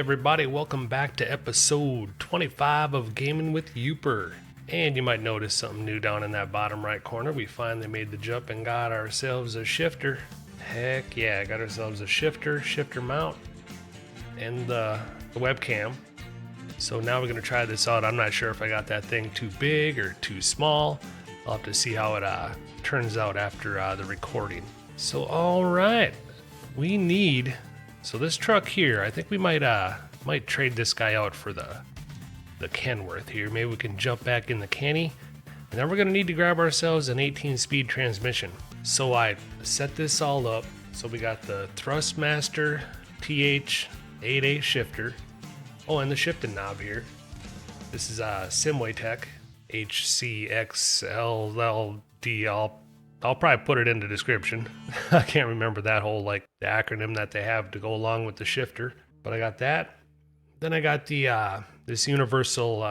everybody, welcome back to episode 25 of Gaming with Yooper. And you might notice something new down in that bottom right corner. We finally made the jump and got ourselves a shifter. Heck yeah, got ourselves a shifter mount, and the webcam. So now we're going to try this out. I'm not sure if I got that thing too big or too small. I'll have to see how it turns out after the recording. So alright, we need... So this truck here, I think we might trade this guy out for the Kenworth here. Maybe we can jump back in the Kenny. And then we're going to need to grab ourselves an 18-speed transmission. So I set this all up. So we got the Thrustmaster TH88 shifter. Oh, and the shifting knob here. This is SimwayTech XEBEKzs. I'll probably put it in the description. I can't remember that whole the acronym that they have to go along with the shifter, but I got that. Then I got the this universal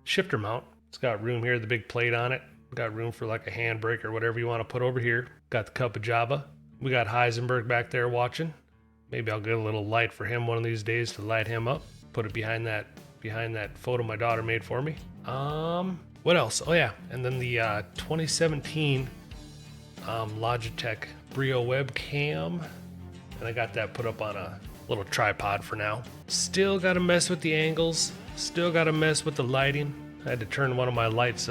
shifter mount. It's got room here, the big plate on it. Got room for like a handbrake or whatever you want to put over here. Got the cup of Java. We got Heisenberg back there watching. Maybe I'll get a little light for him one of these days to light him up. Put it behind that photo my daughter made for me. What else? Oh yeah, and then the 2017 Logitech Brio webcam, and I got that put up on a little tripod for now. Still got to mess with the angles, still got to mess with the lighting. I had to turn one of my lights,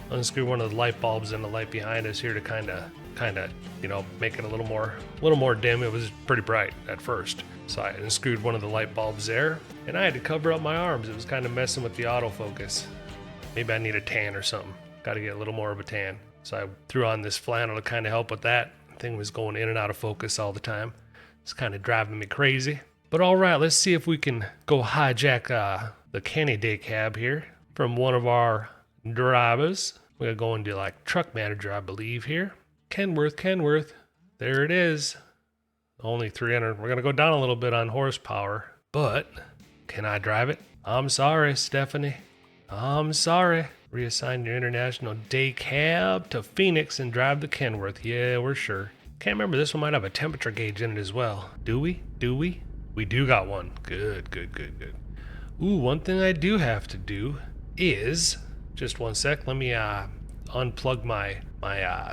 unscrew one of the light bulbs in the light behind us here to kind of make it a little more dim. It was pretty bright at first, so I unscrewed one of the light bulbs there, and I had to cover up my arms. It was kind of messing with the autofocus. Maybe I need a tan or something. Got to get a little more of a tan. So I threw on this flannel to kind of help with that. The thing was going in and out of focus all the time. It's kind of driving me crazy. But all right, let's see if we can go hijack the Kenny day cab here from one of our drivers. We're going to go into truck manager, I believe here. Kenworth. There it is. Only 300. We're going to go down a little bit on horsepower. But can I drive it? I'm sorry, Stephanie. I'm sorry. Reassign your international day cab to Phoenix and drive the Kenworth. Yeah, we're sure. Can't remember, this one might have a temperature gauge in it as well. Do we? We do got one. Good. Ooh, one thing I do have to do is, just one sec, let me unplug my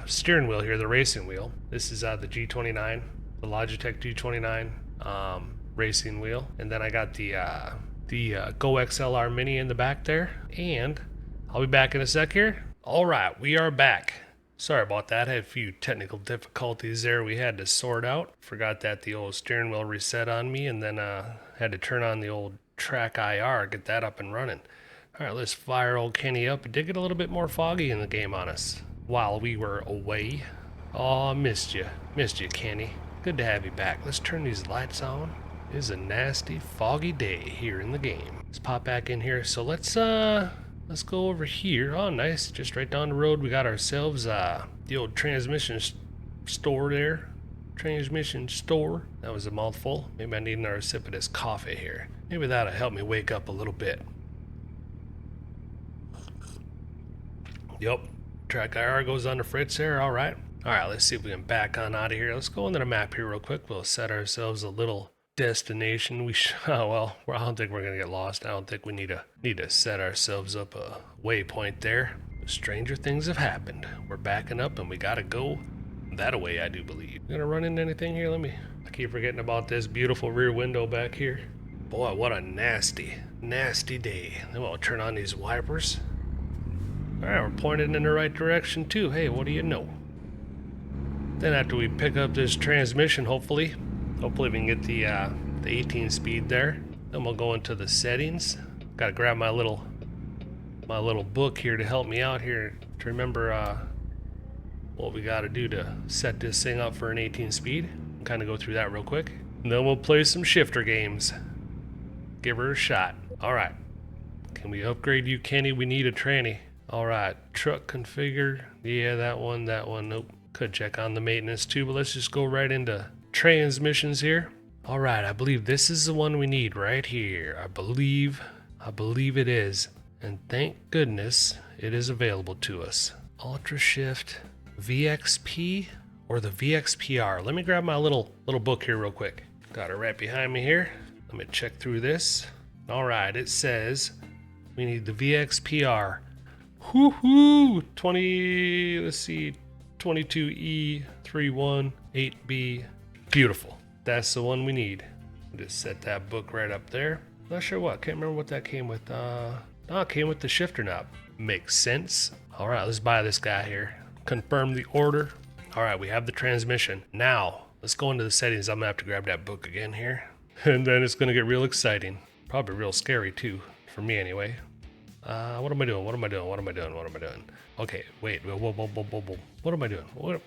steering wheel here, the racing wheel. This is the G29, the Logitech G29 racing wheel. And then I got the Go XLR Mini in the back there. And I'll be back in a sec here. All right, we are back. Sorry about that. I had a few technical difficulties there we had to sort out. Forgot that the old steering wheel reset on me, and then had to turn on the old track IR, get that up and running. All right, let's fire old Kenny up. It did get a little bit more foggy in the game on us while we were away. Oh, I missed you, Kenny. Good to have you back. Let's turn these lights on. It is a nasty, foggy day here in the game. Let's pop back in here. So let's go over here. Oh, nice. Just right down the road, we got ourselves the old transmission store there. Transmission store. That was a mouthful. Maybe I need another sip of this coffee here. Maybe that'll help me wake up a little bit. Yep. Track IR goes on the fritz there. All right. Let's see if we can back on out of here. Let's go into the map here real quick. We'll set ourselves a little destination. I don't think we're gonna get lost. I don't think we need to set ourselves up a waypoint there. Stranger things have happened. We're backing up and we gotta go that way, I do believe. Gonna run into anything here? I keep forgetting about this beautiful rear window back here. Boy, what a nasty day. Then we'll turn on these wipers. All right, we're pointed in the right direction too. Hey, what do you know? Then after we pick up this transmission, hopefully we can get the 18 speed there. Then we'll go into the settings. Got to grab my little book here to help me out here to remember what we got to do to set this thing up for an 18 speed. Kind of go through that real quick. And then we'll play some shifter games. Give her a shot. All right. Can we upgrade you, Kenny? We need a tranny. All right. Truck configure. Yeah, that one. Nope. Could check on the maintenance too, but let's just go right into transmissions here. All right, I believe this is the one we need right here. I believe it is, and thank goodness it is available to us. Ultra Shift VXP or the VXPR. Let me grab my little book here real quick. Got it right behind me here. Let me check through this. All right, it says we need the VXPR. Whoo-hoo! 20, let's see, 22E318B. Beautiful. That's the one we need. Just set that book right up there. Not sure what, can't remember what that came with. No, it came with the shifter knob. Makes sense. All right, let's buy this guy here. Confirm the order. All right, we have the transmission. Now, let's go into the settings. I'm gonna have to grab that book again here. And then it's gonna get real exciting. Probably real scary too, for me anyway. What am I doing? What am I doing? What am I doing? What am I doing? Okay, wait. Whoa. What am I doing? What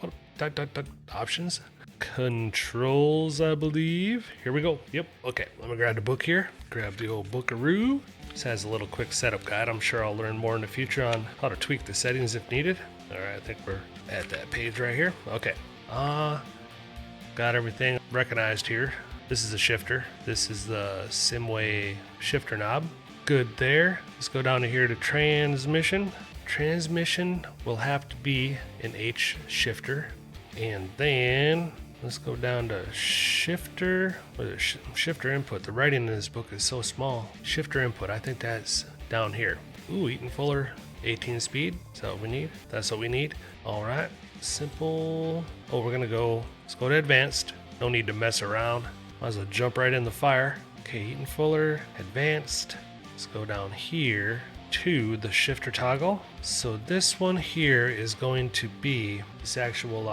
options? Controls, I believe. Here we go. Yep. Okay, let me grab the book here. Grab the old bookaroo. This has a little quick setup guide. I'm sure I'll learn more in the future on how to tweak the settings if needed. All right, I think we're at that page right here. Okay. Got everything recognized here. This is a shifter. This is the Simway shifter knob. Good there. Let's go down to here to transmission. Transmission will have to be an H shifter. And then let's go down to shifter. What is shifter input? The writing in this book is so small. Shifter input, I think that's down here. Ooh, Eaton Fuller, 18 speed. Is that what we need? That's what we need. All right, simple. Oh, we're gonna go, let's go to advanced. No need to mess around. Might as well jump right in the fire. Okay, Eaton Fuller, advanced. Let's go down here to the shifter toggle. So this one here is going to be this actual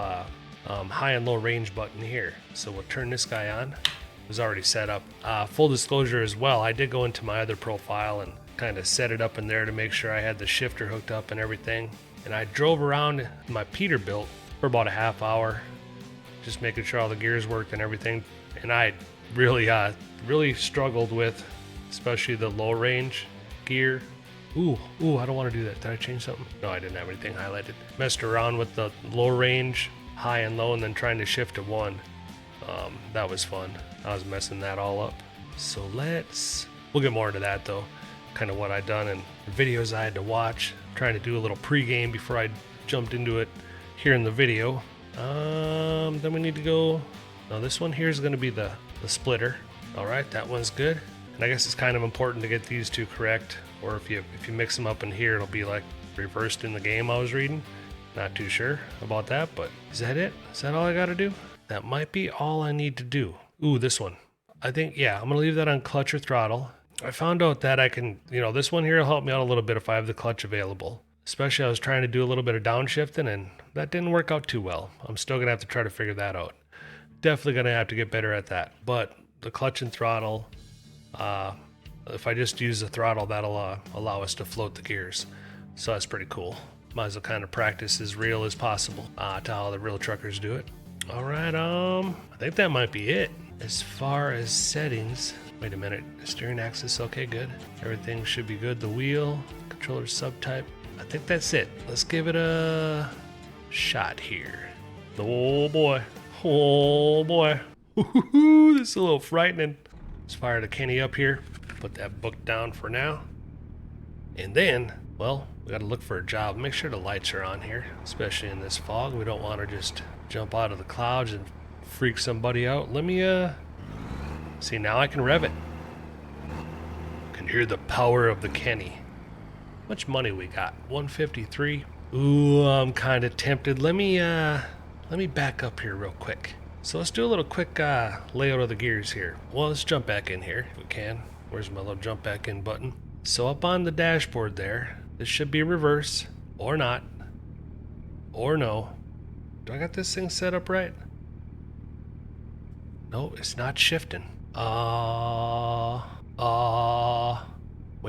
high and low range button here. So we'll turn this guy on. It was already set up. Full disclosure as well, I did go into my other profile and kind of set it up in there to make sure I had the shifter hooked up and everything. And I drove around my Peterbilt for about a half hour, just making sure all the gears worked and everything. And I really struggled with especially the low range gear. Ooh, I don't want to do that. Did I change something? No, I didn't have anything highlighted. Messed around with the low range, high and low, and then trying to shift to one. That was fun. I was messing that all up. So we'll get more into that though. Kind of what I done and the videos I had to watch. Trying to do a little pre-game before I jumped into it here in the video. Then we need to go, now this one here is going to be the splitter. All right, that one's good. And I guess it's kind of important to get these two correct, or if you mix them up in here, it'll be like reversed in the game I was reading. Not too sure about that, but is that it? Is that all I got to do? That might be all I need to do. Ooh, this one. I think, yeah, I'm going to leave that on clutch or throttle. I found out that I can, this one here will help me out a little bit if I have the clutch available. Especially I was trying to do a little bit of downshifting and that didn't work out too well. I'm still going to have to try to figure that out. Definitely going to have to get better at that. But the clutch and throttle, if I just use the throttle, that'll allow us to float the gears. So that's pretty cool. Might as well kind of practice as real as possible to how the real truckers do it. All right, I think that might be it. As far as settings, wait a minute, steering axis, okay, good. Everything should be good. The wheel, controller subtype, I think that's it. Let's give it a shot here. Oh boy, Ooh, this is a little frightening. Let's fire the Kenny up here, put that book down for now. And then, well, we gotta look for a job. Make sure the lights are on here, especially in this fog. We don't want to just jump out of the clouds and freak somebody out. Let me, see, now I can rev it. Can hear the power of the Kenny. Much money we got? 153. Ooh, I'm kind of tempted. Let me back up here real quick. So let's do a little quick layout of the gears here. Well, let's jump back in here if we can. Where's my little jump back in button? So up on the dashboard there, this should be reverse, or not, or no. Do I got this thing set up right? No, it's not shifting. Wait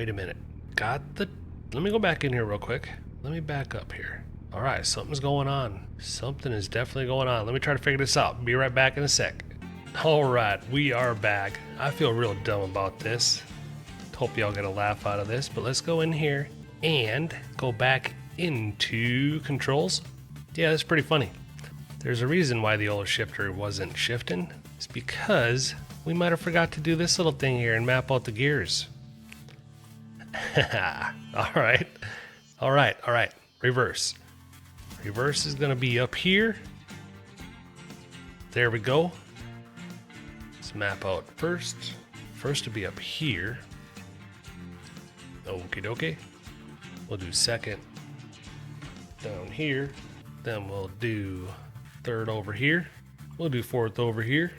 a minute. Let me go back in here real quick. Let me back up here. All right, something's going on. Something is definitely going on. Let me try to figure this out. Be right back in a sec. All right, we are back. I feel real dumb about this. Hope y'all get a laugh out of this, but let's go in here and go back into controls. Yeah, that's pretty funny. There's a reason why the old shifter wasn't shifting. It's because we might have forgot to do this little thing here and map out the gears. All right. Reverse. Reverse is going to be up here. There we go. Let's map out first first will be up here. Okie dokie. We'll do second down here. Then we'll do third over here. We'll do fourth over here.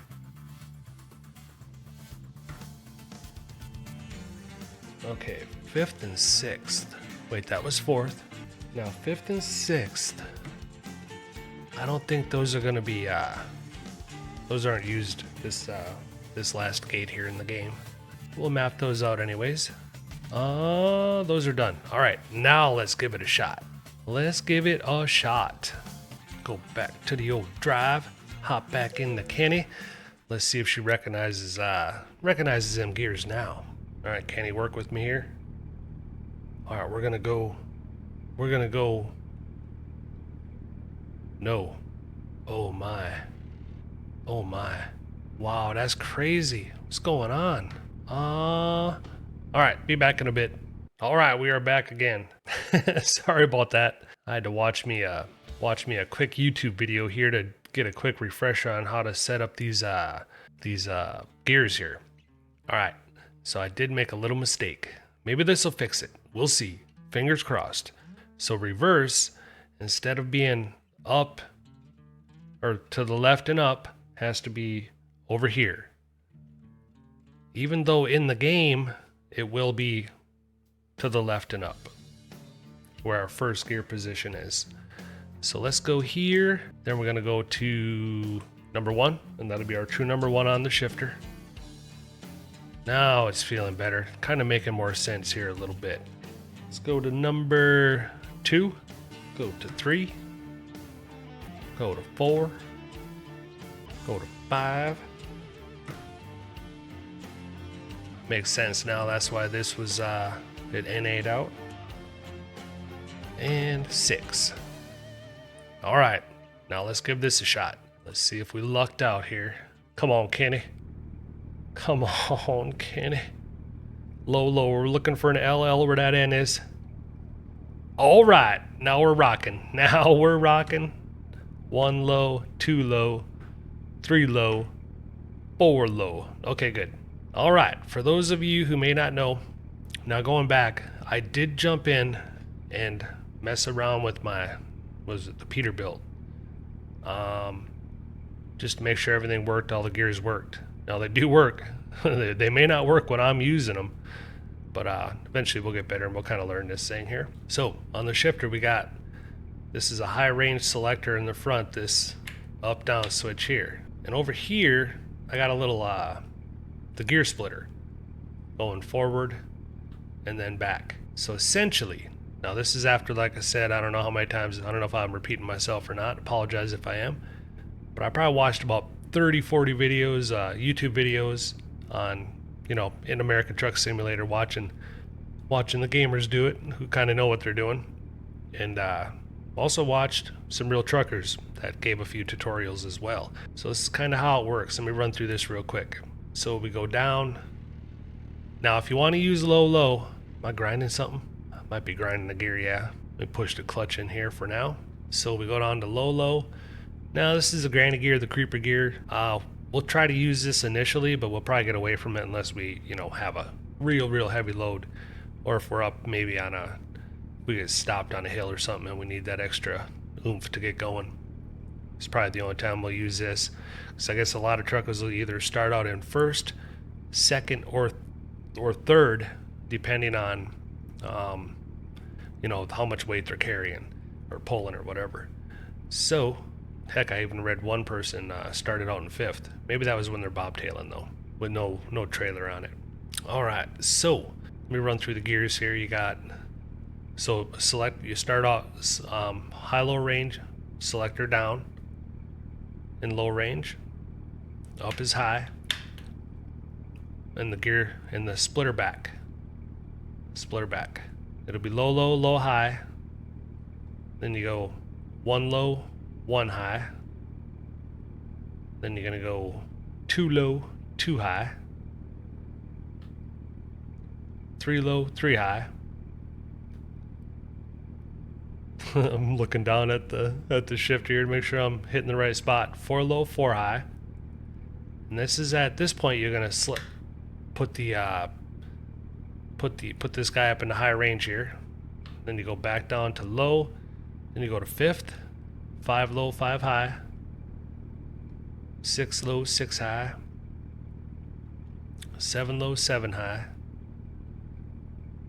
Okay, fifth and sixth. Wait, that was fourth. Now fifth and sixth. I don't think those are gonna be those aren't used this last gate here in the game. We'll map those out anyways. Those are done. All right, now let's give it a shot. Let's give it a shot. Go back to the old drive, hop back into Kenny. Let's see if she recognizes them gears now. All right, Kenny, work with me here. All right, we're gonna go. No. Oh my. Oh my. Wow, that's crazy. What's going on? All right, be back in a bit. All right, we are back again. Sorry about that. I had to watch me a quick YouTube video here to get a quick refresher on how to set up these gears here. All right, so I did make a little mistake. Maybe this will fix it. We'll see. Fingers crossed. So reverse, instead of being up or to the left and up, has to be over here. Even though in the game, it will be to the left and up, where our first gear position is. So let's go here. Then we're gonna go to number 1, and that'll be our true number 1 on the shifter. Now it's feeling better. Kind of making more sense here a little bit. Let's go to number 2, go to 3, go to 4, go to 5. Makes sense now. That's why this was it NA'd out. And 6. All right, now let's give this a shot. Let's see if we lucked out here. Come on, Kenny. Come on, Kenny. Low, we're looking for an LL where that N is. All right, now we're rocking. Now we're rocking. 1 low, 2 low, 3 low, 4 low. Okay, good. All right, for those of you who may not know, now going back, I did jump in and mess around with the Peterbilt. Just to make sure everything worked, all the gears worked. Now they do work. They may not work when I'm using them, but eventually we'll get better and we'll kind of learn this thing here. So on the shifter, this is a high range selector in the front, this up down switch here. And over here, I got a little, the gear splitter going forward and then back. So essentially, now this is after, like I said, I don't know how many times, I don't know if I'm repeating myself or not. Apologize if I am. But I probably watched about 30, 40 videos, YouTube videos on, in American Truck Simulator, watching the gamers do it, who kind of know what they're doing. And also watched some real truckers that gave a few tutorials as well. So this is kind of how it works. Let me run through this real quick. So we go down. Now, if you want to use low, am I grinding something? I might be grinding the gear, yeah. Let me push the clutch in here for now. So we go down to low. Now this is a granny gear, the creeper gear. We'll try to use this initially, but we'll probably get away from it unless we, have a real heavy load, or if we're up maybe we get stopped on a hill or something and we need that extra oomph to get going. It's probably the only time we'll use this. So I guess a lot of truckers will either start out in first, second, or third, depending on how much weight they're carrying or pulling or whatever. So heck, I even read one person started out in 5th. Maybe that was when they're bobtailing though, with no trailer on it. All right, so let me run through the gears here. You start out high-low range, selector down, in low range, up is high, and the gear and the splitter back. It'll be low, high. Then you go 1 low, 1 high. Then you're gonna go 2 low, 2 high. 3 low, 3 high. I'm looking down at the shifter here to make sure I'm hitting the right spot. 4 low, 4 high. And this is at this point you're gonna put the put this guy up in the high range here. Then you go back down to low. Then you go to 5th, 5 low, 5 high, 6 low, 6 high, 7 low, 7 high,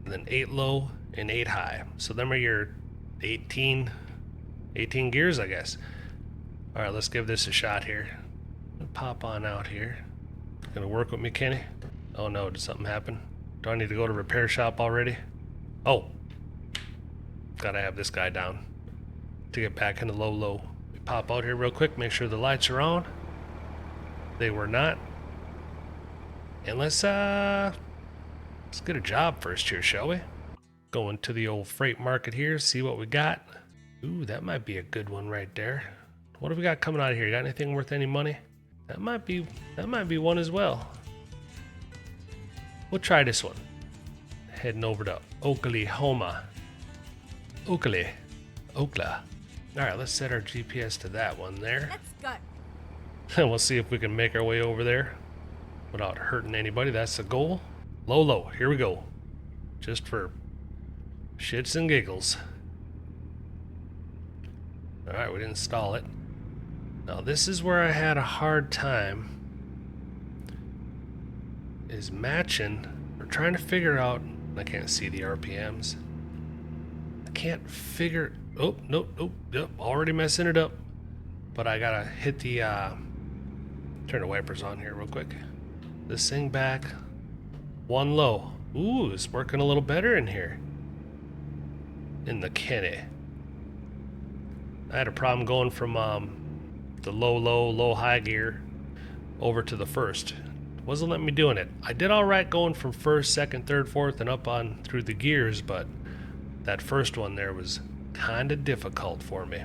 and then 8 low and 8 high. So them are your 18 gears, I guess. All right, let's give this a shot here. Pop on out here. Gonna work with me, Kenny? Oh no, did something happen? Do I need to go to repair shop already? Oh, gotta have this guy down to get back into low. We pop out here real quick, make sure the lights are on. They were not. And let's get a job first here, shall we? Going to the old freight market here, see what we got. Ooh, that might be a good one right there. What do we got coming out of here? You got anything worth any money? That might be one as well. We'll try this one. Heading over to Oklahoma. Okla. All right, let's set our GPS to that one there. Let's go. And we'll see if we can make our way over there without hurting anybody. That's the goal. Low. Here we go. Just for shits and giggles. All right, we didn't stall it. Now this is where I had a hard time. Is matching or trying to figure out. I can't see the RPMs. I can't figure. Oh, nope. Yep, already messing it up. But I gotta hit the turn the wipers on here real quick. This thing back. 1 low. Ooh, it's working a little better in here. In the Kenny. I had a problem going from the low, high gear over to the first. Wasn't letting me doing it. I did all right going from 1st, 2nd, 3rd, 4th, and up on through the gears, but that first one there was kind of difficult for me.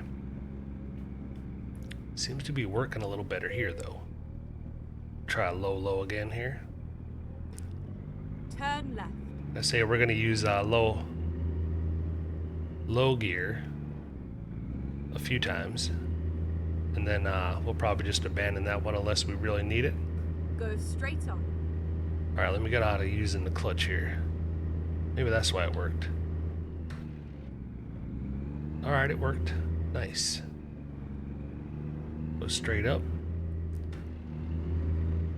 Seems to be working a little better here, though. Try low again here. Turn left. I say we're gonna use low gear a few times, and then we'll probably just abandon that one unless we really need it. Go straight on. All right, let me get out of using the clutch here. Maybe that's why it worked. All right, it worked. Nice. Go straight up.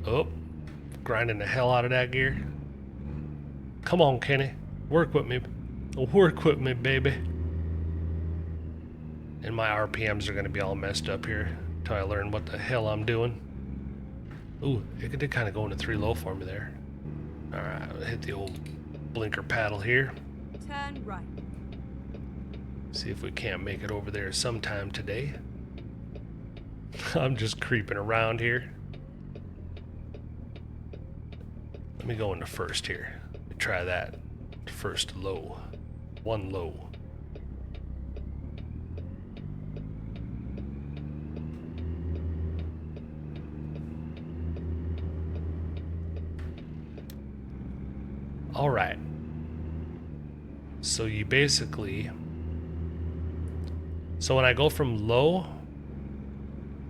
Oh, grinding the hell out of that gear. Come on, Kenny. Work with me. Work with me, baby. And my RPMs are going to be all messed up here until I learn what the hell I'm doing. Ooh, it did kind of go into 3 low for me there. All right, I'll hit the old blinker paddle here. Turn right. See if we can't make it over there sometime today. I'm just creeping around here. Let me go into 1st here. Let me try that. 1st low. 1 low. All right. So you basically, so when I go from low,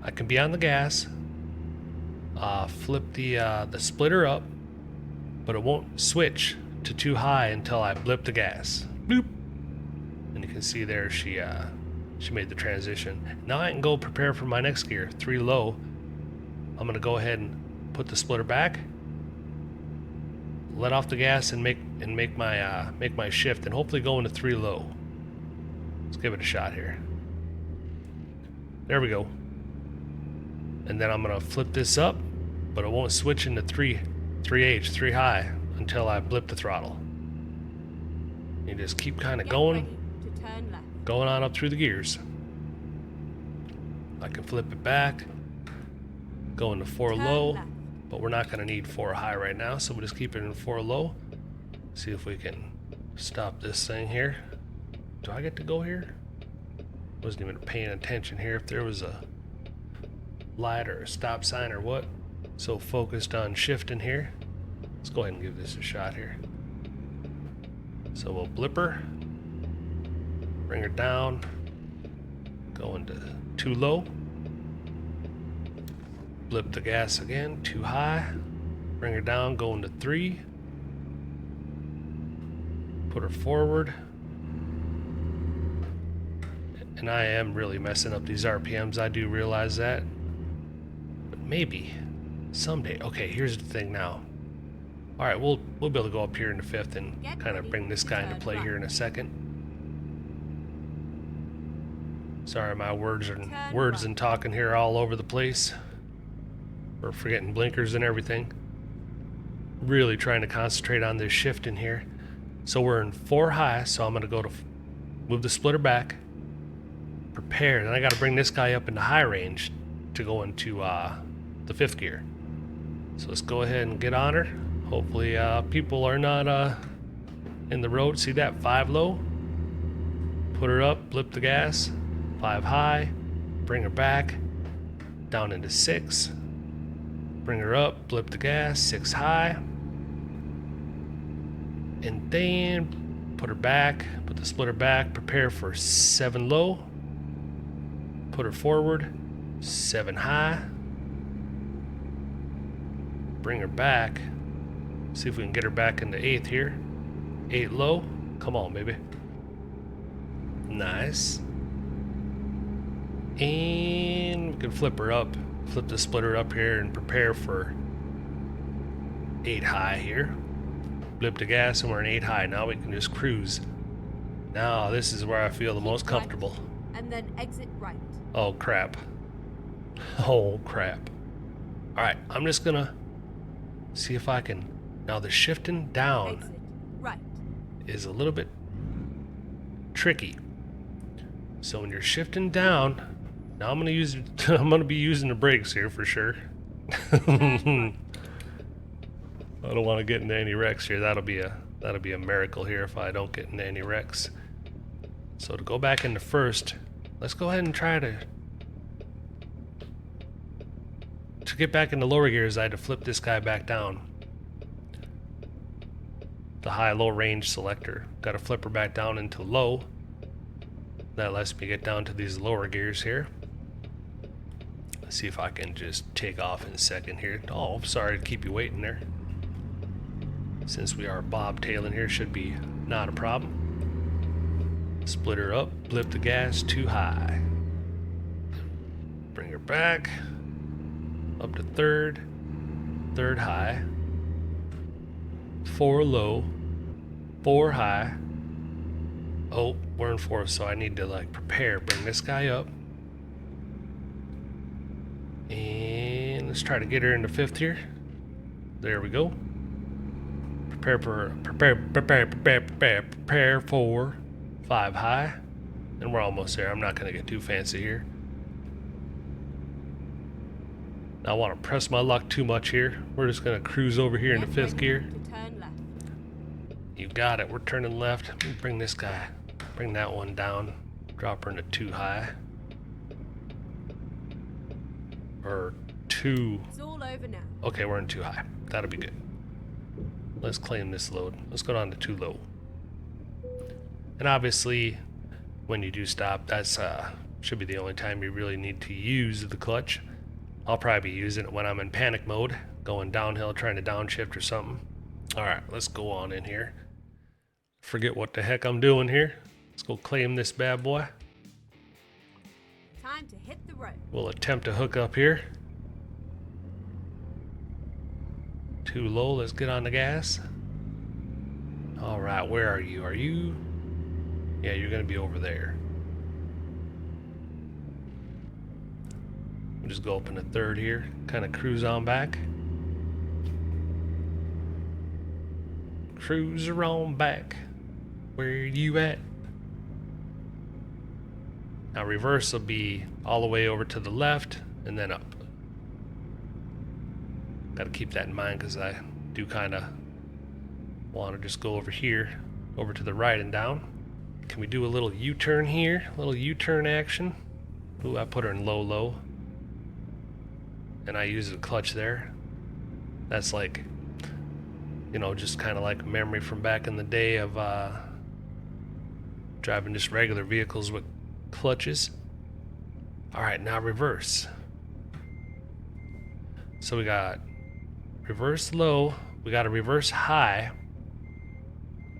I can be on the gas, flip the splitter up, but it won't switch to too high until I blip the gas. Bloop. And you can see there she made the transition. Now I can go prepare for my next gear, 3 low. I'm gonna go ahead and put the splitter back, let off the gas, and make my shift, and hopefully go into 3 low. Let's give it a shot here. There we go. And then I'm gonna flip this up, but it won't switch into 3H, 3 high, until I blip the throttle. You just keep kind of going on up through the gears. I can flip it back, go into 4 low. But we're not going to need 4 high right now, so we'll just keep it in 4 low. See if we can stop this thing here. Do I get to go here? Wasn't even paying attention here if there was a light or a stop sign or what. So focused on shifting here. Let's go ahead and give this a shot here. So we'll blip her, bring her down, go into 2 low. Blip the gas again, 2 high, Bring her down, go into 3. Put her forward. And I am really messing up these RPMs, I do realize that. But maybe someday. Okay, here's the thing now. Alright, we'll be able to go up here in the 5th and kind of bring this guy into play here in a second. Sorry, my words and talking here all over the place. We're forgetting blinkers and everything. Really trying to concentrate on this shift in here. So we're in 4 high, so I'm going to go to move the splitter back. Prepare, then I got to bring this guy up into high range to go into the 5th gear. So let's go ahead and get on her. Hopefully people are not in the road. See that? 5 low. Put her up, blip the gas. 5 high. Bring her back. Down into 6. Bring her up, blip the gas. 6 high. And then put her back. Put the splitter back. Prepare for 7 low. Put her forward. 7 high. Bring her back. See if we can get her back into 8th here. 8 low. Come on, baby. Nice. And we can flip her up. Flip the splitter up here and prepare for 8 high here. Blip the gas and we're in 8 high. Now we can just cruise. Now this is where I feel the most comfortable. And then exit right. Oh crap. Oh crap. Alright, I'm just gonna see if I can. Now the shifting down Exit right. is a little bit tricky. So when you're shifting down, now I'm gonna be using the brakes here for sure. I don't want to get into any wrecks here. That'll be a miracle here if I don't get into any wrecks. So to go back into 1st, let's go ahead and try to get back into lower gears. I had to flip this guy back down. The high-low range selector. Got to flip her back down into low. That lets me get down to these lower gears here. Let's see if I can just take off in a second here. Oh, sorry to keep you waiting there. Since we are bobtailing here, should be not a problem. Split her up, blip the gas, 2 high. Bring her back. Up to 3rd. 3rd high. 4 low. 4 high. Oh, we're in 4th, so I need to like prepare. Bring this guy up. And let's try to get her into 5th here. There we go. Prepare for 5 high. And we're almost there. I'm not going to get too fancy here. I don't want to press my luck too much here. We're just going to cruise over here into 5th gear. Turn left. You got it. We're turning left. Let me bring this guy. Bring that one down. Drop her into 2 high. Or 2. It's all over now. Okay, we're in 2 high. That'll be good. Let's claim this load. Let's go down to 2 low. And obviously, when you do stop, that's should be the only time you really need to use the clutch. I'll probably be using it when I'm in panic mode, going downhill, trying to downshift or something. Alright, let's go on in here. Forget what the heck I'm doing here. Let's go claim this bad boy. Time to hit the road. We'll attempt to hook up here. 2 low, let's get on the gas. Alright, where are you? Are you? Yeah, you're gonna be over there. We'll just go up in the 3rd here, kind of cruise on back. Cruiser on back. Where you at? Now reverse will be all the way over to the left and then up. Got to keep that in mind because I do kind of want to just go over here, over to the right and down. Can we do a little U-turn here? A little U-turn action. Ooh, I put her in low. And I use the clutch there. That's like, you know, just kind of like a memory from back in the day of driving just regular vehicles with clutches. Alright, now reverse. So we got reverse low. We got a reverse high.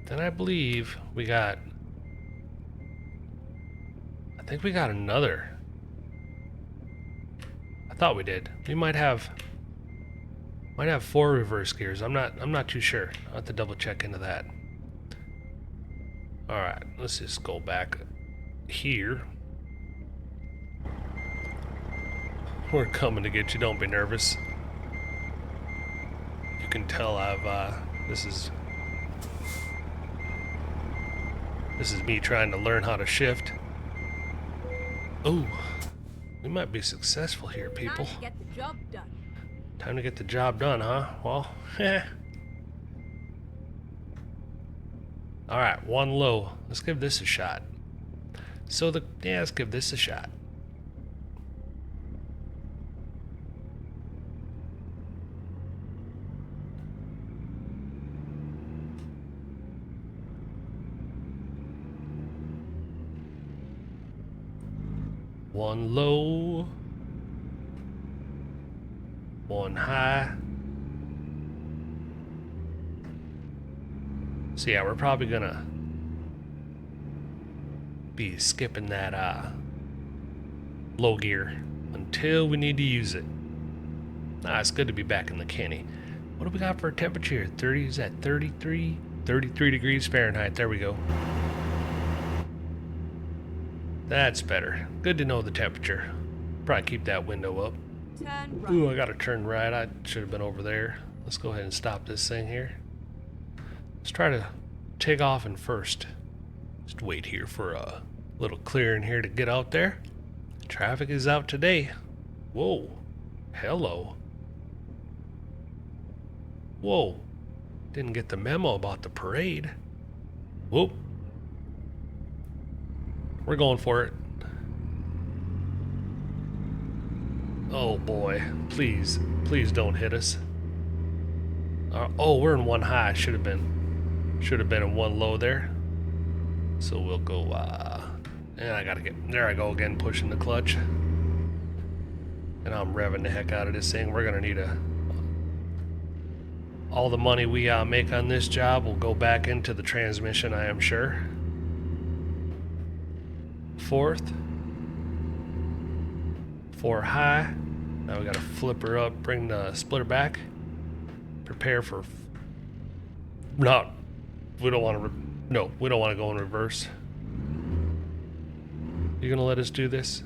Then I believe we got... I think we got another. I thought we did. We might have 4 reverse gears. I'm not too sure. I'll have to double check into that. Alright, let's just go back here. We're coming to get you, don't be nervous. You can tell this is me trying to learn how to shift. Oh, we might be successful here, people. Time to get the job done. Time to get the job done, huh? Well, Alright, 1 low. Let's give this a shot. Let's give this a shot. One low, 1 high. So yeah, we're probably gonna be skipping that low gear until we need to use it. It's good to be back in the canny. What do we got for a temperature? 30, is that 33? 33 degrees Fahrenheit, there we go. That's better. Good to know the temperature. Probably keep that window up. Turn right. Ooh, I gotta turn right. I should have been over there. Let's go ahead and stop this thing here. Let's try to take off in first. Just wait here for a little clearing here to get out there. Traffic is out today. Whoa. Hello. Whoa. Didn't get the memo about the parade. Whoop. We're going for it. Oh boy. Please don't hit us. Oh, we're in 1 high. Should have been in 1 low there. So we'll go, and I gotta get, there I go again, pushing the clutch. And I'm revving the heck out of this thing. We're gonna need all the money we make on this job will go back into the transmission, I am sure. 4th. 4 high. Now we gotta flip her up, bring the splitter back. Prepare for, we don't want to go in reverse. You gonna let us do this?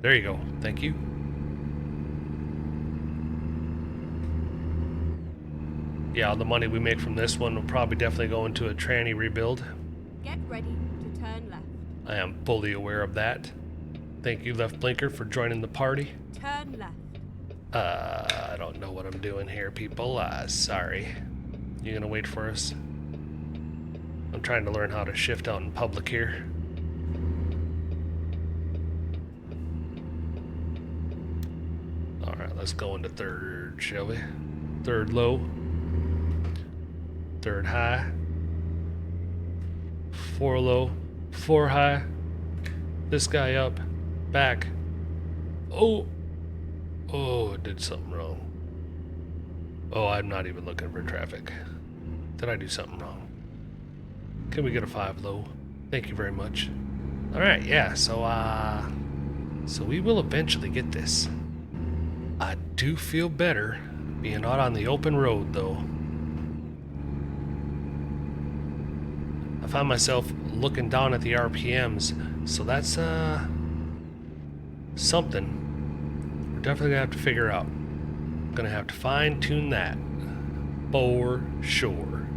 There you go. Thank you. Yeah, all the money we make from this one will probably definitely go into a tranny rebuild. Get ready to turn left. I am fully aware of that. Thank you, Left Blinker, for joining the party. Turn left. I don't know what I'm doing here, people. Sorry. You gonna wait for us? I'm trying to learn how to shift out in public here. Alright, let's go into 3rd, shall we? 3rd low. 3rd high. 4 low. 4 high. This guy up. Back. Oh! Oh, it did something wrong. Oh, I'm not even looking for traffic. Did I do something wrong? Can we get a 5 low? Thank you very much. Alright, yeah, so we will eventually get this. I do feel better being out on the open road, though. I find myself looking down at the RPMs, so that's, something. We're definitely gonna have to figure out. Gonna have to fine-tune that. For sure.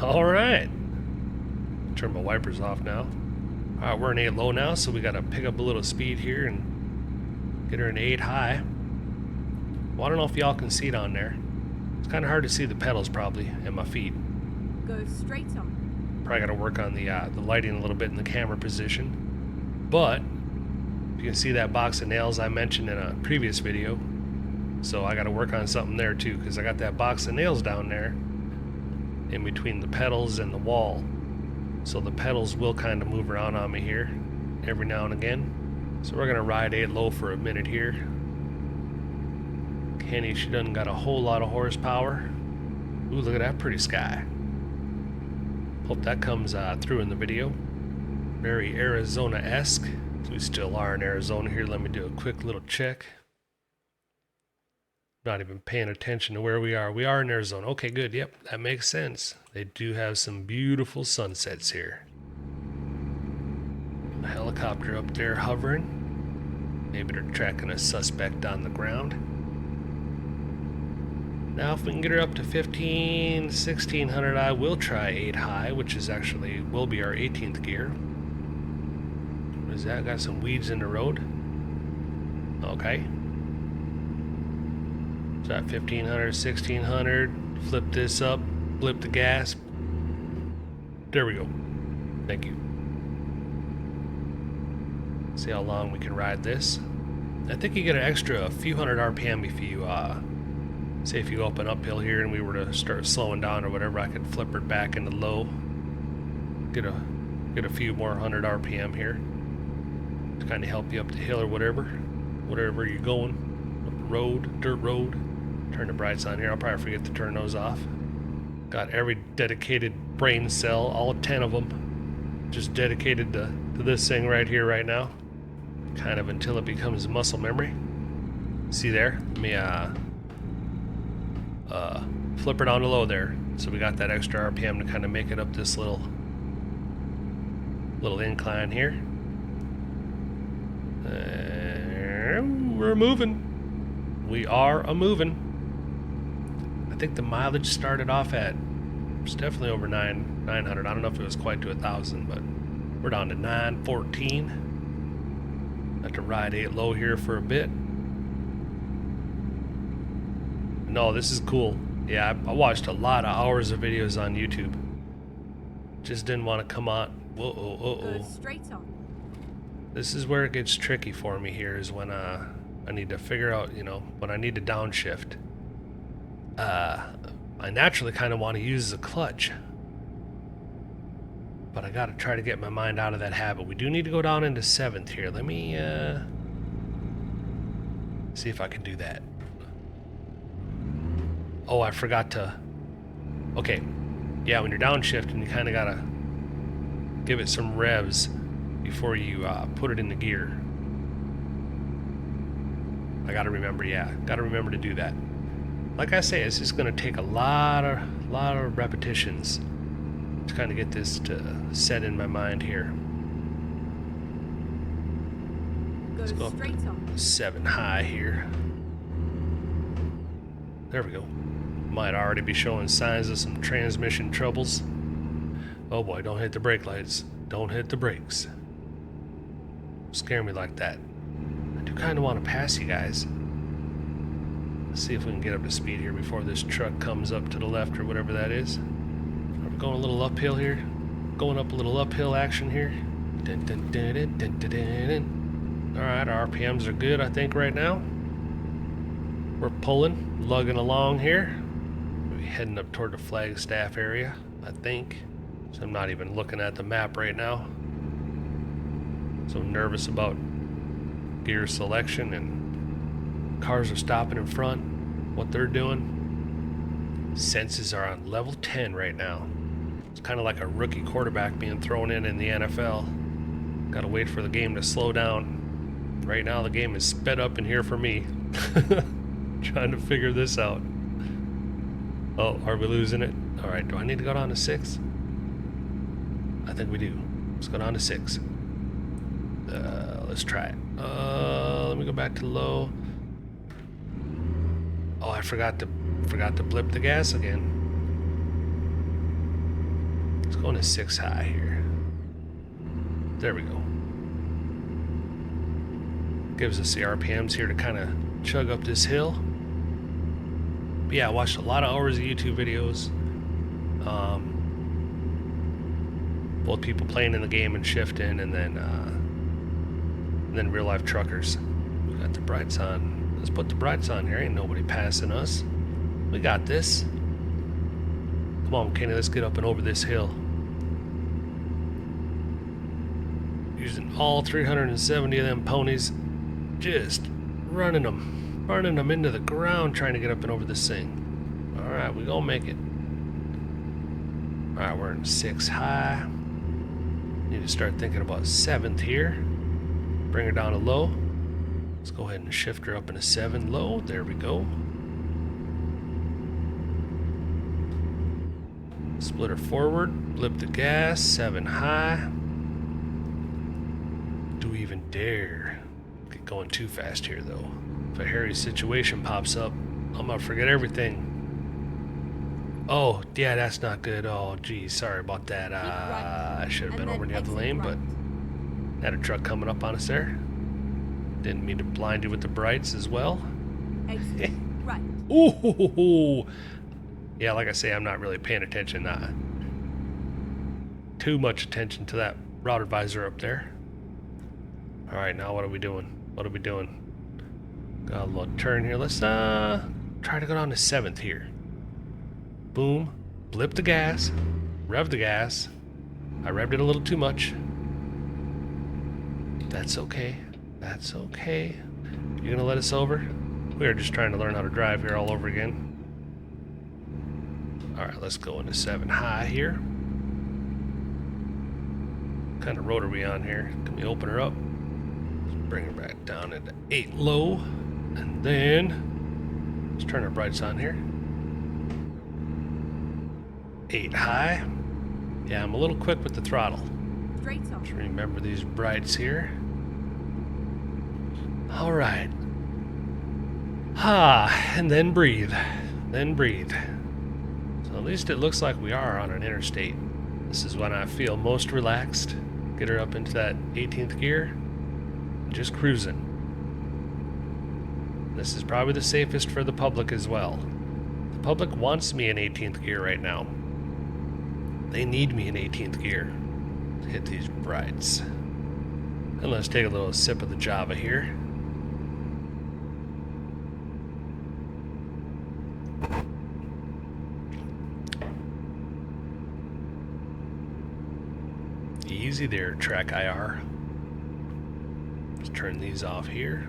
Alright. Turn my wipers off now. Alright, we're in 8 low now, so we gotta pick up a little speed here and get her in 8 high. Well, I don't know if y'all can see it on there. It's kind of hard to see the pedals probably and my feet. Go straight on. Probably gotta work on the lighting a little bit in the camera position. But you can see that box of nails I mentioned in a previous video. So I gotta work on something there too, because I got that box of nails down there in between the pedals and the wall. So the pedals will kind of move around on me here every now and again. So we're gonna ride 8 low for a minute here. Henny, she doesn't got a whole lot of horsepower. Ooh, look at that pretty sky. Hope that comes through in the video. Very Arizona-esque. We still are in Arizona here. Let me do a quick little check. Not even paying attention to where we are. We are in Arizona. Okay, good. Yep, that makes sense. They do have some beautiful sunsets here. A helicopter up there hovering. Maybe they're tracking a suspect on the ground. Now if we can get her up to 1600, I will try 8 high, which is actually will be our 18th gear. What is that? Got some weeds in the road. Okay. So at 1500, 1600, flip this up, flip the gas. There we go. Thank you. See how long we can ride this. I think you get an extra few hundred RPM if you say if you go up an uphill here and we were to start slowing down or whatever, I could flip her back into low. Get a few more 100 RPM here to kind of help you up the hill or whatever you're going. Up the road, dirt road. Turn the brights on here. I'll probably forget to turn those off. Got every dedicated brain cell, all 10 of them, just dedicated to this thing right here, right now. Kind of until it becomes muscle memory. See there? Let me flip her down to low there. So we got that extra RPM to kind of make it up this little incline here. We're moving. We are a-moving. I think the mileage started off at, it's definitely over 900. I don't know if it was quite to 1,000, but we're down to 914. Have to ride 8 low here for a bit. No, this is cool. Yeah, I watched a lot of hours of videos on YouTube. Just didn't want to come on. Whoa, Go straight on. This is where it gets tricky for me here, is when I need to figure out, when I need to downshift. I naturally kind of want to use the clutch, but I got to try to get my mind out of that habit. We do need to go down into 7th here. Let me see if I can do that. Oh, I forgot to. Okay, yeah, when you're downshifting, you kind of got to give it some revs before you put it in the gear. I got to remember, to do that. Like I say, it's just going to take a lot of repetitions to kind of get this to set in my mind here. Let's go up to 7 high here. There we go. Might already be showing signs of some transmission troubles. Oh boy, don't hit the brake lights. Don't hit the brakes. Scare me like that. I do kind of want to pass you guys. Let's see if we can get up to speed here before this truck comes up to the left or whatever that is. Are we going a little uphill here? Going up a little uphill action here. Dun, dun, dun, dun, dun, dun, dun, dun. All right, our RPMs are good, I think, right now. We're pulling, lugging along here. We're heading up toward the Flagstaff area, I think. So I'm not even looking at the map right now. So nervous about gear selection, and cars are stopping in front, what they're doing. Senses are on level 10 right now. It's kind of like a rookie quarterback being thrown in the NFL. Gotta wait for the game to slow down. Right now the game is sped up in here for me. Trying to figure this out. Oh, are we losing it? Alright, do I need to go down to 6? I think we do. Let's go down to 6. Let's try it. Let me go back to low. Oh, I forgot to blip the gas again. Let's go into 6 high here. There we go. Gives us the RPMs here to kind of chug up this hill. But yeah, I watched a lot of hours of YouTube videos. Both people playing in the game and shifting, and then real life truckers. We got the brights on. Let's put the brights on here. Ain't nobody passing us. We got this. Come on, Kenny, let's get up and over this hill. Using all 370 of them ponies. Just running them running them into the ground trying to get up and over this thing. Alright, we gonna make it. Alright, we're in 6 high. Need to start thinking about 7th here. Bring her down to low. Let's go ahead and shift her up into 7 low. There we go. Split her forward. Blip the gas. 7 high. Do we even dare get going too fast here, though? If a hairy situation pops up, I'm gonna forget everything. Oh, yeah, that's not good. Oh, geez, sorry about that. I should have been over in the other lane, but had a truck coming up on us there. Didn't mean to blind you with the brights as well. Exit right. Ooh, yeah, like I say, I'm not really paying attention. Too much attention to that route advisor up there. All right, now what are we doing? What are we doing? Got a little turn here. Let's try to go down to 7th here. Boom. Blip the gas. Rev the gas. I revved it a little too much. That's okay. That's okay. You gonna let us over? We are just trying to learn how to drive here all over again. Alright, let's go into 7 high here. What kind of road are we on here? Can we open her up? Let's bring her back down into 8 low. And then let's turn our brights on here. 8 high. Yeah, I'm a little quick with the throttle. Straight on. Just remember these brights here. All right. And then breathe. Then breathe. So at least it looks like we are on an interstate. This is when I feel most relaxed. Get her up into that 18th gear. Just cruising. This is probably the safest for the public as well. The public wants me in 18th gear right now. They need me in 18th gear to hit these brights. And let's take a little sip of the Java here. Easy there, track IR. Let's turn these off here.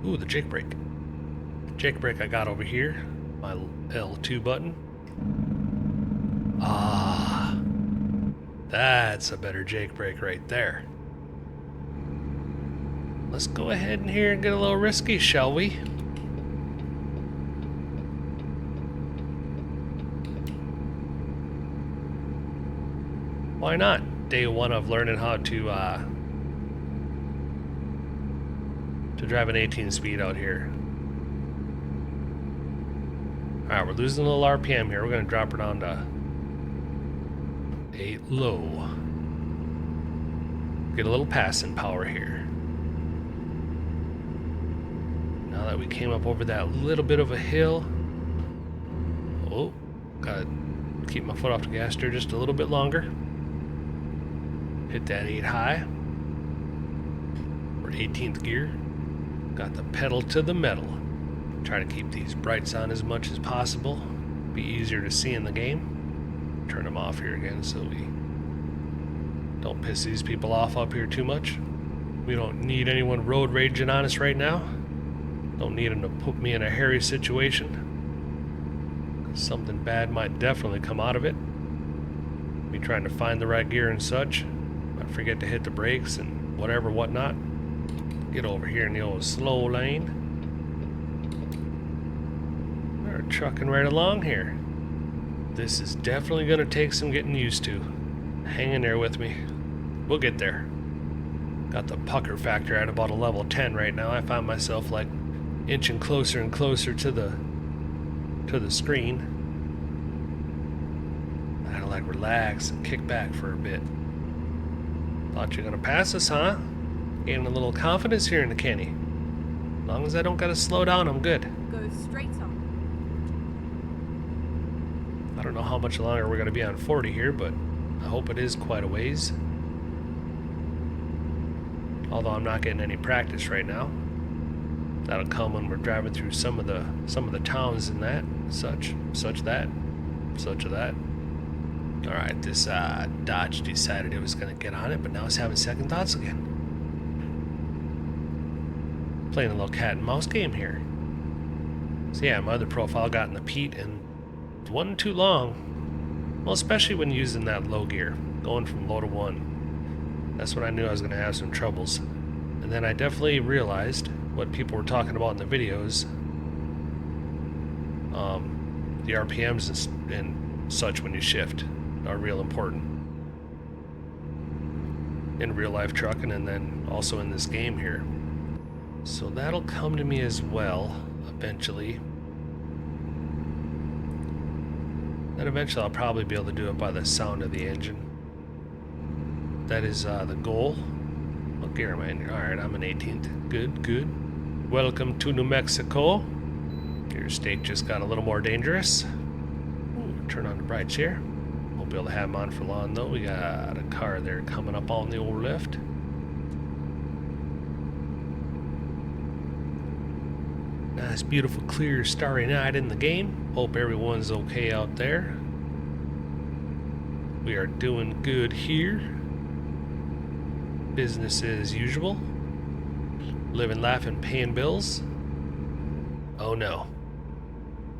Ooh, the jake brake. Jake brake I got over here. My L2 button. Ah, that's a better jake brake right there. Let's go ahead and here and get a little risky, shall we? Why not? Day 1 of learning how to drive an 18 speed out here. Alright, we're losing a little RPM here. We're going to drop her down to 8 low. Get a little passing power here. Now that we came up over that little bit of a hill. Oh, gotta keep my foot off the gas there just a little bit longer. Hit that 8 high. We're 18th gear. Got the pedal to the metal. Try to keep these brights on as much as possible. Be easier to see in the game. Turn them off here again so we don't piss these people off up here too much. We don't need anyone road raging on us right now. Don't need them to put me in a hairy situation. Something bad might definitely come out of it. Me trying to find the right gear and such. Might forget to hit the brakes and whatever, whatnot. Get over here in the old slow lane. We're trucking right along here. This is definitely going to take some getting used to. Hang in there with me. We'll get there. Got the pucker factor at about a level 10 right now. I find myself like inching closer and closer to the screen. I gotta like relax and kick back for a bit. Thought you're gonna pass us, huh? Gaining a little confidence here in the Kenny. As long as I don't gotta slow down, I'm good. Go straight on. I don't know how much longer we're gonna be on 40 here, but I hope it is quite a ways. Although I'm not getting any practice right now. That'll come when we're driving through some of the towns and that, such of that. All right, this Dodge decided it was gonna get on it, but now it's having second thoughts again. playing a little cat and mouse game here. So yeah, my other profile got in the peat and it wasn't too long. Well, especially when using that low gear, going from low to 1. That's when I knew I was going to have some troubles. And then I definitely realized what people were talking about in the videos. The RPMs and such when you shift are real important. In real life trucking and then also in this game here. So that'll come to me as well, eventually. And eventually I'll probably be able to do it by the sound of the engine. That is the goal. What gear am I in? Alright, I'm in 18th. Good, good. Welcome to New Mexico. Your state just got a little more dangerous. Ooh, turn on the brights here. Won't be able to have them on for long though. We got a car there coming up on the old left. Nice, beautiful, clear, starry night in the game. Hope everyone's okay out there. We are doing good here. Business as usual. Living, laughing, paying bills. Oh no.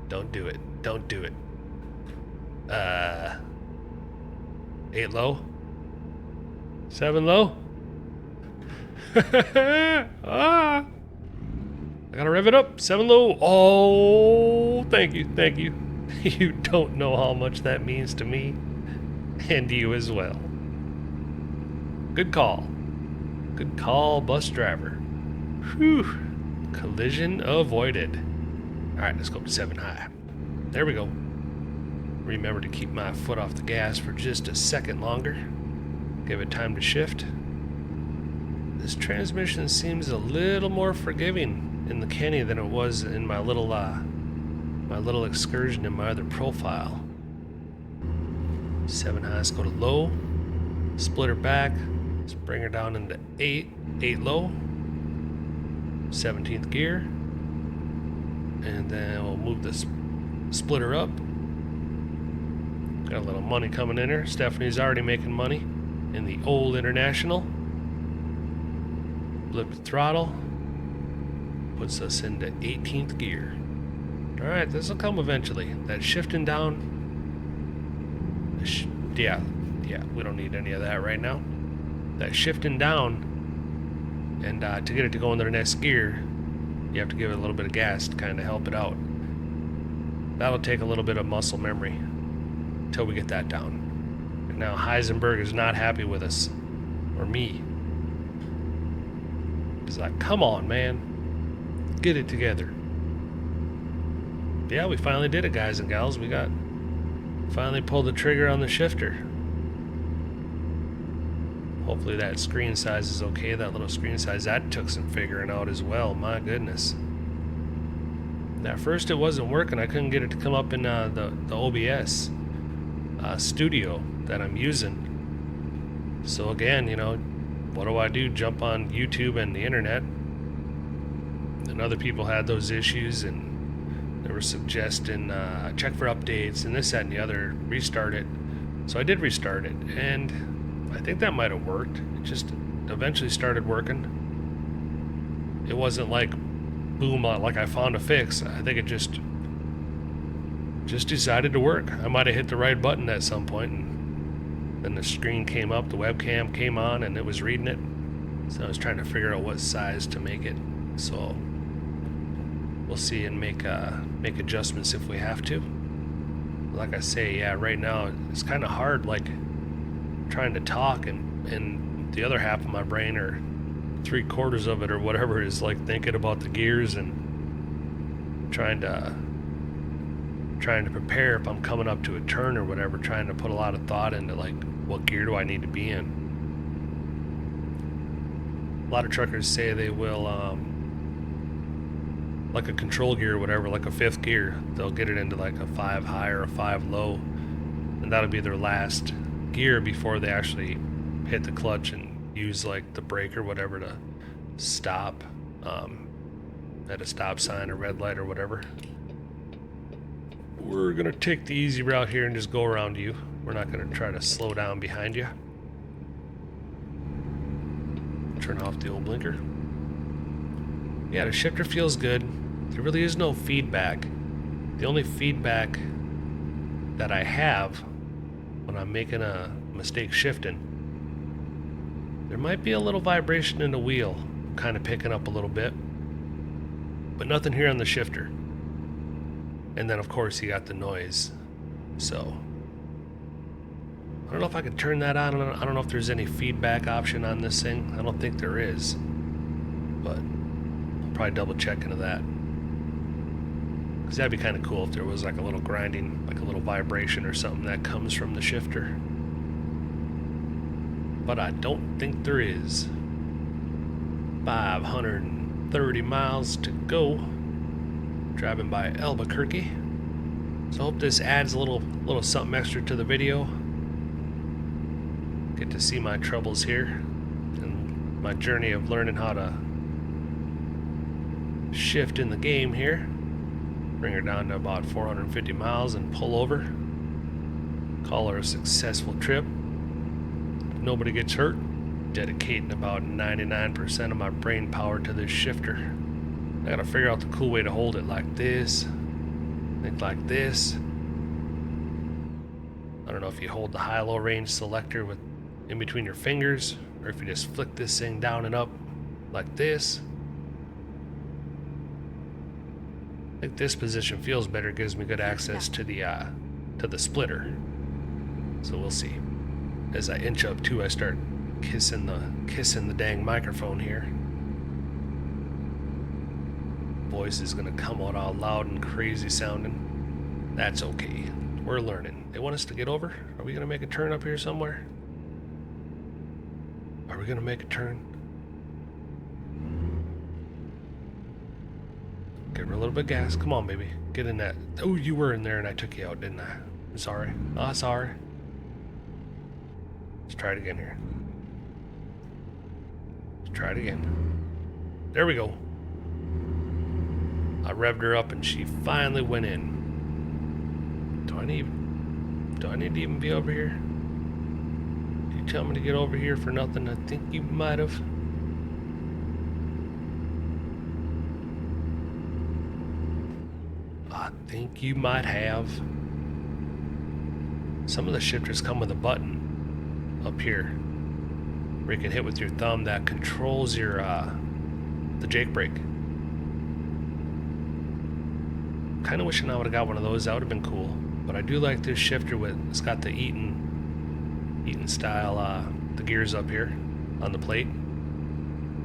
Don't do it. Don't do it. 8 low. 7 low. I gotta rev it up. 7 low. Oh, thank you, thank you. You don't know how much that means to me, and you as well. Good call. Good call, bus driver. Whew. Collision avoided. Alright, let's go to 7 high. There we go. Remember to keep my foot off the gas for just a second longer. Give it time to shift. This transmission seems a little more forgiving in the Kenny than it was in my little excursion in my other profile. 7 high, let's go to low. Split her back. Let's bring her down into 8. 8 low. 17th gear. And then we'll move this splitter up. Got a little money coming in here. Stephanie's already making money in the old International. Flip the throttle. Puts us into 18th gear. Alright, this will come eventually. That shifting down. Yeah, we don't need any of that right now. That shifting down, and to get it to go into the next gear, you have to give it a little bit of gas to kind of help it out. That'll take a little bit of muscle memory until we get that down. And now Heisenberg is not happy with us, or me. He's like, come on, man, get it together. Yeah, we finally did it, guys and gals. We finally pulled the trigger on the shifter. Hopefully that screen size is okay. That little screen size, that took some figuring out as well. My goodness. At first it wasn't working. I couldn't get it to come up in the OBS studio that I'm using. So again, you know, what do? Jump on YouTube and the internet. And other people had those issues and they were suggesting check for updates and this, that, and the other. Restart it. So I did restart it, and I think that might have worked. It just eventually started working. It wasn't like boom, like I found a fix. I think it just decided to work. I might have hit the right button at some point, and then the screen came up, the webcam came on, and it was reading it. So I was trying to figure out what size to make it. So we'll see and make adjustments if we have to. Like I say, yeah, right now it's kind of hard, like trying to talk and the other half of my brain, or 3/4 of it or whatever, is like thinking about the gears and trying to prepare if I'm coming up to a turn or whatever, trying to put a lot of thought into like what gear do I need to be in. A lot of truckers say they will like a control gear or whatever, like a 5th gear, they'll get it into like a 5 high or a 5 low, and that'll be their last gear before they actually hit the clutch and use like the brake or whatever to stop at a stop sign or red light or whatever. We're gonna take the easy route here and just go around you. We're not gonna try to slow down behind you. Turn off the old blinker. Yeah, the shifter feels good. There really is no feedback. The only feedback that I have when I'm making a mistake shifting, there might be a little vibration in the wheel, kind of picking up a little bit, but nothing here on the shifter. And then of course you got the noise. So I don't know if I could turn that on. I don't know if there's any feedback option on this thing. I don't think there is, but I'll probably double check into that. Because that'd be kind of cool if there was like a little grinding, like a little vibration or something that comes from the shifter. But I don't think there is. 530 miles to go. Driving by Albuquerque. So I hope this adds a little something extra to the video. Get to see my troubles here and my journey of learning how to shift in the game here. Bring her down to about 450 miles and pull over. Call her a successful trip. If nobody gets hurt. Dedicating about 99% of my brain power to this shifter. I gotta figure out the cool way to hold it, like this. Think like this. I don't know if you hold the high-low range selector with in between your fingers, or if you just flick this thing down and up like this. I think this position feels better, gives me good access to the splitter. So we'll see. As I inch up too, I start kissing the dang microphone here. Voice is gonna come out all loud and crazy sounding. That's okay. We're learning. They want us to get over? Are we gonna make a turn up here somewhere? Are we gonna make a turn? Give her a little bit of gas. Come on, baby. Get in that. Oh, you were in there and I took you out, didn't I? I'm sorry. Oh, sorry. Let's try it again here. Let's try it again. There we go. I revved her up and she finally went in. Do I need to even be over here? Did you tell me to get over here for nothing? I think you might have. I think you might have. Some of the shifters come with a button up here where you can hit with your thumb that controls your the Jake brake. Kind of wishing I would have got one of those. That would have been cool. But I do like this shifter with, it's got the Eaton style the gears up here on the plate.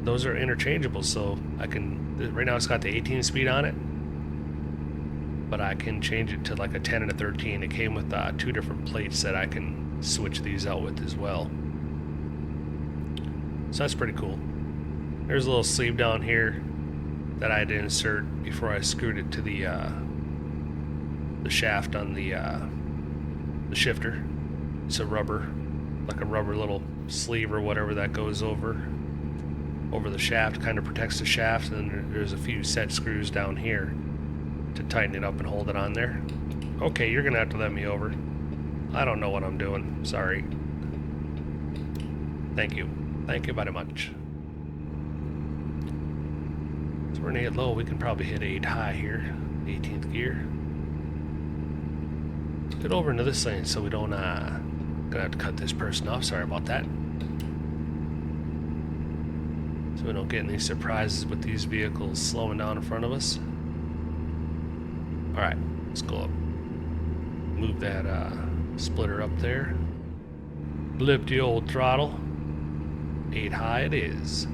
Those are interchangeable, so I can, right now it's got the 18 speed on it, but I can change it to like a 10 and a 13. It came with two different plates that I can switch these out with as well. So that's pretty cool. There's a little sleeve down here that I had to insert before I screwed it to the shaft on the shifter. It's a rubber, like a rubber little sleeve or whatever that goes over the shaft, kind of protects the shaft, and then there's a few set screws down here to tighten it up and hold it on there. Okay, you're gonna have to let me over. I don't know what I'm doing. Sorry. Thank you. Thank you very much. So we're gonna hit low. We can probably hit 8 high here. 18th gear. Let's get over into this lane so we don't gonna have to cut this person off. Sorry about that. So we don't get any surprises with these vehicles slowing down in front of us. Alright, let's go up. Move that splitter up there. Blip the old throttle. 8 high it is.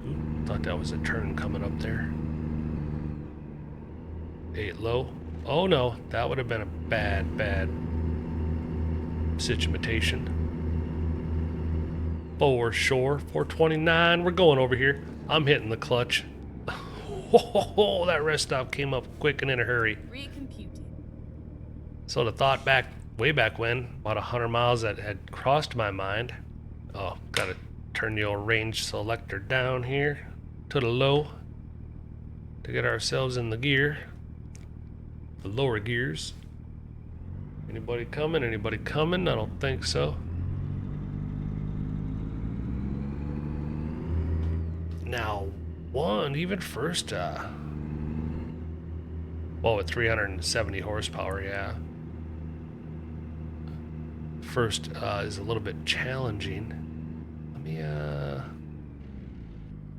Ooh, thought that was a turn coming up there. 8 low. Oh no, that would have been a bad situation. For sure. 429. We're going over here. I'm hitting the clutch. Oh, that rest stop came up quick and in a hurry. Recomputed. So the thought way back when, about 100 miles that had crossed my mind. Oh, gotta turn the old range selector down here to the low to get ourselves in the gear. The lower gears. Anybody coming? Anybody coming? I don't think so. Now, even first, well, with 370 horsepower, yeah. First is a little bit challenging. Let me,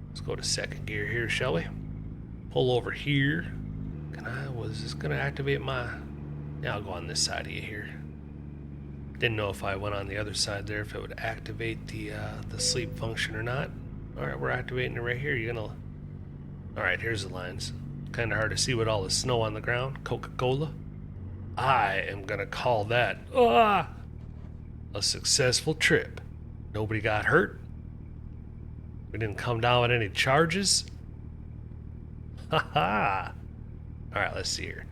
let's go to second gear here, shall we? Pull over here. Was this gonna activate my, yeah, I'll go on this side of you here. Didn't know if I went on the other side there, if it would activate the sleep function or not. All right, we're activating it right here. You're gonna, all right, here's the lines. Kind of hard to see with all the snow on the ground. Coca-Cola. I am gonna call that a successful trip. Nobody got hurt. We didn't come down with any charges. Ha ha. All right, let's see here.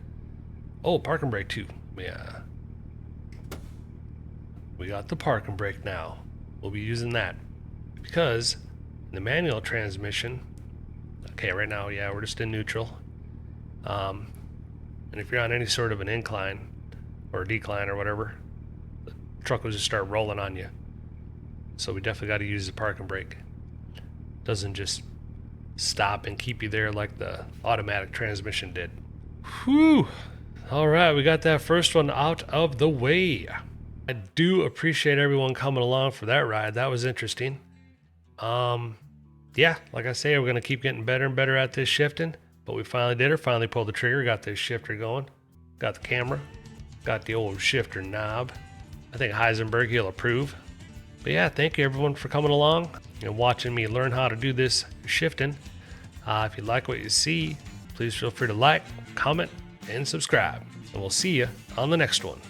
Oh, parking brake too. Yeah. We got the parking brake now. We'll be using that because in the manual transmission, okay, right now, yeah, we're just in neutral. And if you're on any sort of an incline or a decline or whatever, the truck will just start rolling on you. So we definitely got to use the parking brake. Doesn't just stop and keep you there like the automatic transmission did. Whew. All right, we got that first one out of the way. I do appreciate everyone coming along for that ride. That was interesting. Yeah, like I say, we're gonna keep getting better and better at this shifting, but we finally did it. Finally pulled the trigger, got this shifter going, got the camera, got the old shifter knob. I think Heisenberg, he'll approve. But yeah, thank you everyone for coming along and watching me learn how to do this shifting. If you like what you see, please feel free to like, comment, and subscribe. And we'll see you on the next one.